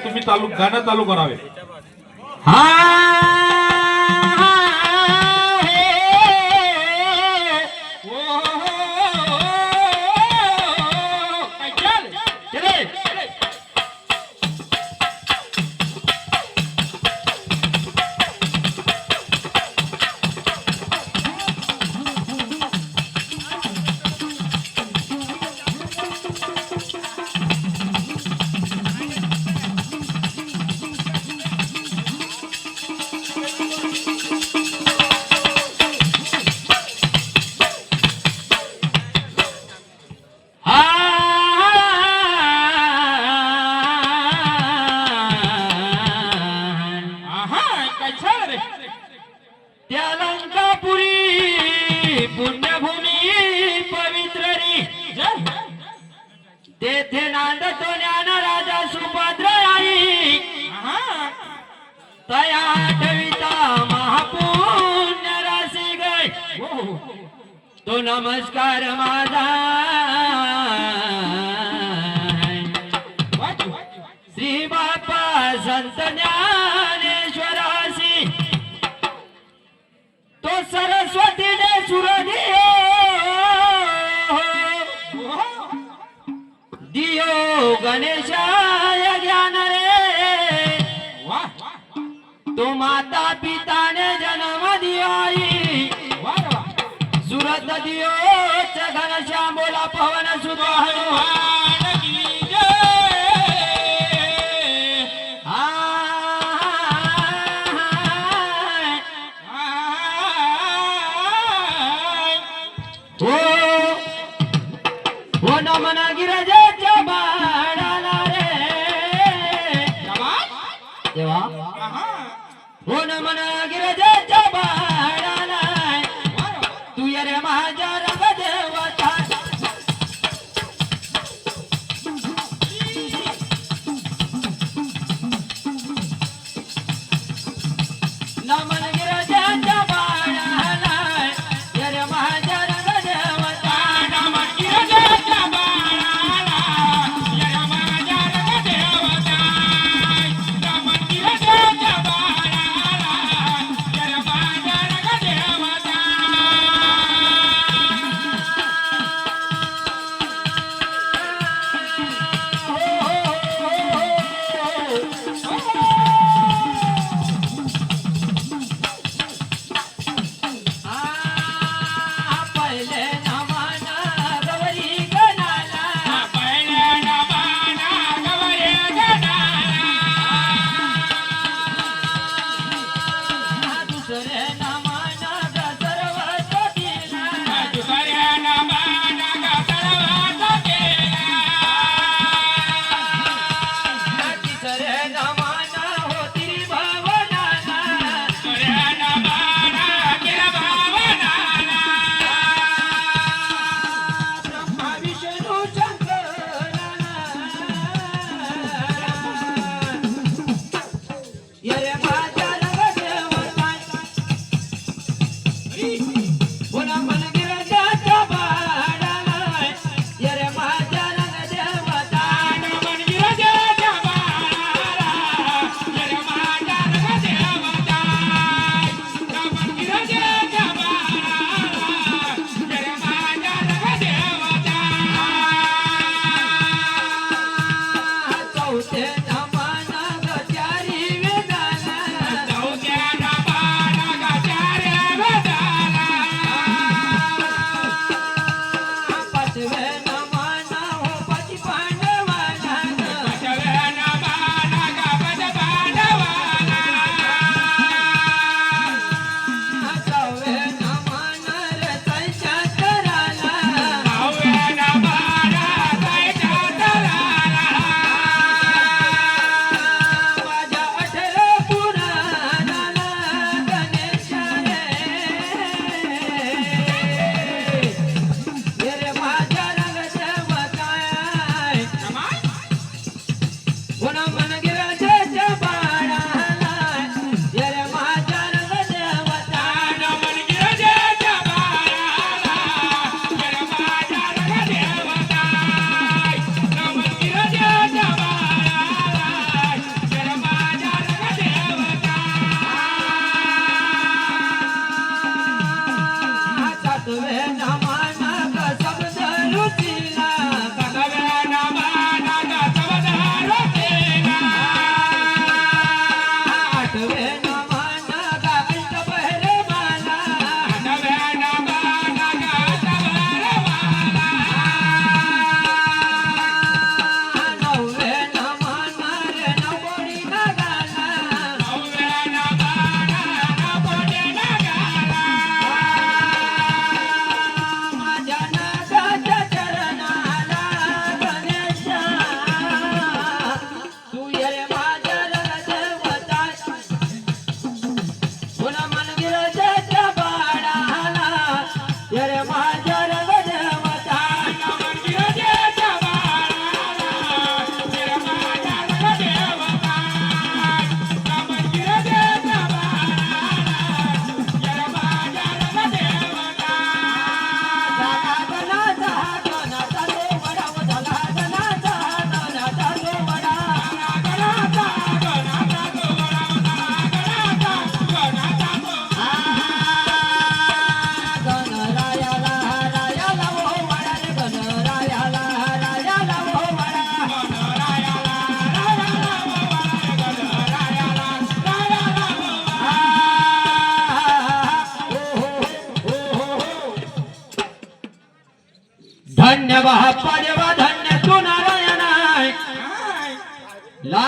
तुम्ही गाणं चालू करावे। तेथे नांदतो ज्ञान राजा सुभद्र आई तया आठविता महापुण्य राशी गय तो नमस्कार माझा श्री बापा संत ज्ञानेश्वरासी तो सरस्वतीने सुरदियो दियो गणेशाय ज्ञान रे तो माता पिताने जन्म दियाई सुरत दियो घनश्याम बोला पवन सुत हनुमान की जय। हो नमन गिरजेच्या बाळाला रे देवा हो नमन गिरजेच्या बाळाला तू ये रे माझ्या रंग देवता नमन गिरजेच्या बाळाला ये रे माझ्या रंग देवता नमन गिरजेच्या बाळाला ये रे माझ्या रंग देवता नमन गिरजेच्या बाळाला ये रे माझ्या रंग देवता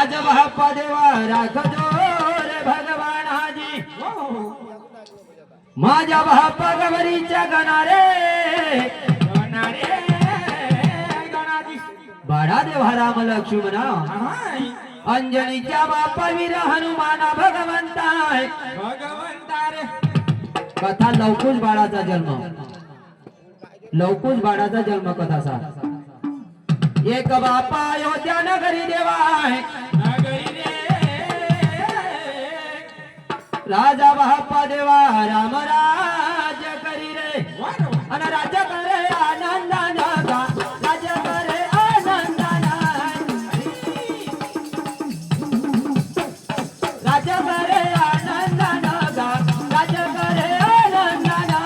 राज बाप्पा देवा राखजो रे भगवानाजी माझ्या बाप्पा गवरीच्या गणारे गणाजी बाळा देवा राम लक्ष्मणा अंजनीच्या बाप्पा वीर हनुमाना भगवंता रे कथा लवकुश बाळाचा जन्म लवकुश बाळाचा जन्म कथा सा एक बापा अयोध्या नगरी देवा राजा बाप्पा देवा राम राज्य करी रे आणि राज्य करे आनंदाना राज्य करे आनंदाना राज्य करे आनंदाना राज्य करे आनंदाना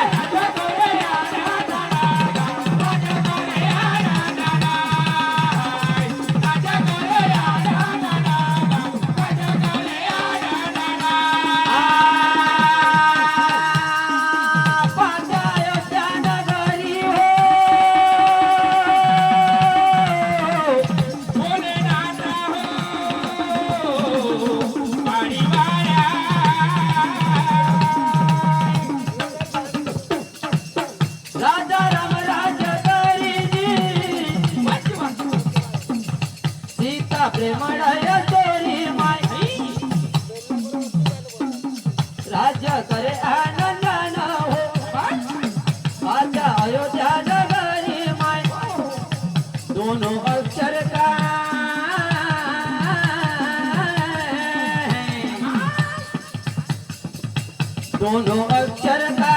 राज्य करे आनंदाना राज्य करे आनंदाना राज्य करे आनंदाना राज्य करे आनंदाना पांड्या नगरी हो बोले नाना हो पाडीवाड्या राजा राम राज्य करी सीता प्रेमळय तोरी माय राज्य करे आनंदन हो राजा अयोध्या नगरी माय दोनों अक्षर का दोनों अक्षर का